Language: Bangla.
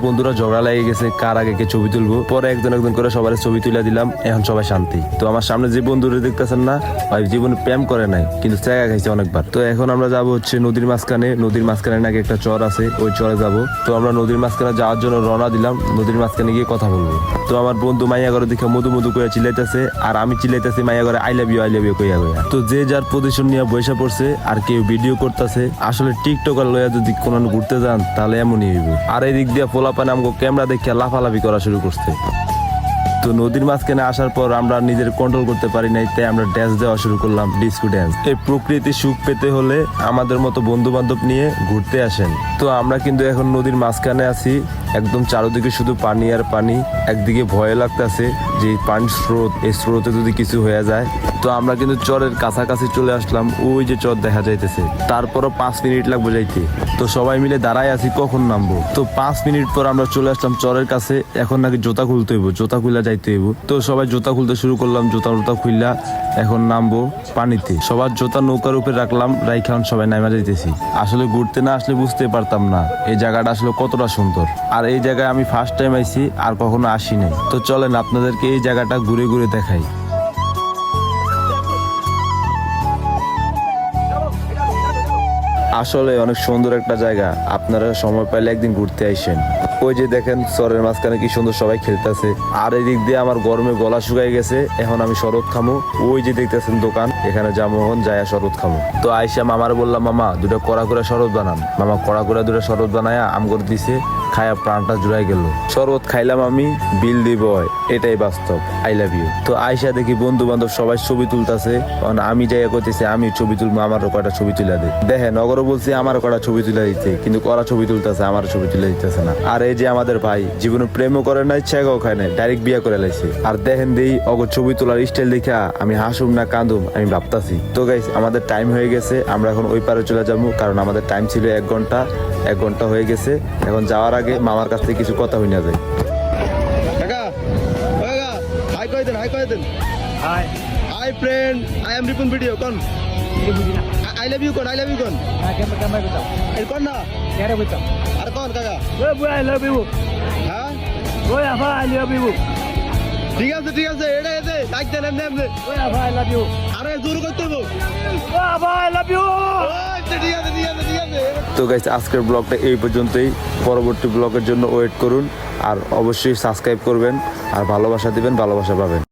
বন্ধুরা ঝগড়া লেগে গেছে কার আগে কে ছবি তুলবো। পরে একজন একজন করে সবার ছবি তুলে দিলাম, এখন সবাই শান্তি। তো আমার সামনে যে বন্ধুরা দেখতেছেন না, ভাই জীবনে প্রেম করে নাই কিন্তু জায়গা খাইছে অনেকবার। তো এখন আমরা যাবো হচ্ছে নদীর মাঝখানে। নদীর মাঝখানে নাকি একটা চর আছে, ওই চরে যাবো। তো আমরা নদীর মাঝখানে যাওয়ার জন্য রওনা দিলাম, নদীর মাঝখানে গিয়ে কথা বলবো। তো আমার বন্ধু মাইয়া ঘরে দেখে মধু মধু করে চিল্লাইতেছে, আর আমি চিল্লাইতেছি মাইয়া ঘরে আই লাভ ইউ কইয়া কইয়া। তো যে যার পজিশন নিয়ে বসে পড়ছে, আর কেউ ভিডিও করতেছে। আসলে টিকটকার লইয়া যদি কোনো ঘুরতে যান তাহলে এমনই হইব। আর এই দিক দিয়ে পোলাপানে আমাকে ক্যামেরা দেখে লাফালাফি করা শুরু করছে। তো নদীর মাঝখানে আসার পর আমরা নিজের কন্ট্রোল করতে পারি নাই, তাই আমরা ড্যান্স দেওয়া শুরু করলাম, ডিস্কো ড্যান্স। এই প্রকৃতির সুখ পেতে হলে আমাদের মতো বন্ধু বান্ধব নিয়ে ঘুরতে আসেন। তো আমরা কিন্তু এখন নদীর মাঝখানে আছি, একদম চারদিকে শুধু পানি আর পানি। একদিকে ভয় লাগতেছে যে পানির স্রোত, এই স্রোতে যদি কিছু হয়ে যায়। তো আমরা কিন্তু চরের কাছাকাছি চলে আসলাম, ওই যে চর দেখা যাইতেছে। তারপরও 5 মিনিট লাগবে যাইতে। তো সবাই মিলে দাঁড়ায় আছি কখন নামবো। তো 5 মিনিট পর আমরা চলে আসলাম চরের কাছে। এখন নাকি জুতা খুলতে হইব, জুতা খুলে যাইতে হইব। তো সবাই জুতা খুলতে শুরু করলাম, জুতা খুললা এখন নামবো পানিতে। সবার জুতা নৌকার উপরে রাখলাম, রাইখান সবাই নামা যাইতেছি। আসলে ঘুরতে না আসলে বুঝতে পারতাম না এই জায়গাটা আসলে কতটা সুন্দর। আর এই জায়গায় আমি ফার্স্ট টাইম আইছি, আর কখনো আসি নাই। তো চলেন আপনাদেরকে এই জায়গাটা ঘুরে ঘুরে দেখাই। আসলে অনেক সুন্দর একটা জায়গা, আপনারা সময় পাইলে একদিন ঘুরতে আইসেন। ওই যে দেখেন চরের মাঝখানে কি সুন্দর সবাই খেলতেছে। আর এই দিক দিয়ে আমার গরমে গলা শুকাই গেছে, এখন আমি শরবত খামু। ওই যে দেখতেছেন দোকান, এখানে যামোহন যায় শরবত খামু। তো আইসা মামার বললাম, মামা দুটা কড়া করে শরবত বানান। মামা কড়া করে দুটা শরবত বানায়া আম করে দিছে, খায়া প্রাণটা জুড়াই গেল। শরবত খাইলাম আমি, বিল দিব, এটাই বাস্তব। I love you. তো আইসা দেখি বন্ধু বান্ধব সবাই ছবি তুলতেছে, আমি যাইয়া কইতেছি আমি ছবি তুলবো, আমারও কয়টা ছবি তুলে দে। দেখেন নগরও বলছি আমারও কয়টা ছবি তুলে দিতে, কিন্তু করা ছবি তুলতেছে, আমার ছবি তুলে দিতেছে না। আর এই যে আমাদের ভাই জীবনে প্রেমও করে নাই, ছেগাও খায় নাই, ডাইরেক্ট বিয়া করে লাইছে। আর দেখেন দেই অগর ছবি তোলার স্টাইল দেখা আমি হাসুম না কান্দুম আমি ভাবতাছি। তো গাইস আমাদের টাইম হয়ে গেছে, আমরা এখন ওই পারে চলে যাবো, কারণ আমাদের টাইম ছিল 1 ঘন্টা। 1 ঘন্টা হয়ে গেছে। এখন যাওয়ার আগে মামার কাছ থেকে কিছু কথা হইনা যায়। Hi friend, I am Ripun video. Kon. I love you kon. I love you kon. Er kon na. Kare betul. Ar kon kaga. Boy I love you. Ha? Boy I love you. ঠিক আছে এটা এতে লাইক দেন এমনি। Boy I love you. আরে জোর করতে হবে। Boy I love you. ঠিক আছে। তো গাইস আজকের ব্লগটা এই পর্যন্তই। পরবর্তী ব্লগের জন্য ওয়েট করুন, আর অবশ্যই সাবস্ক্রাইব করবেন, আর ভালোবাসা দিবেন, ভালোবাসা পাবেন।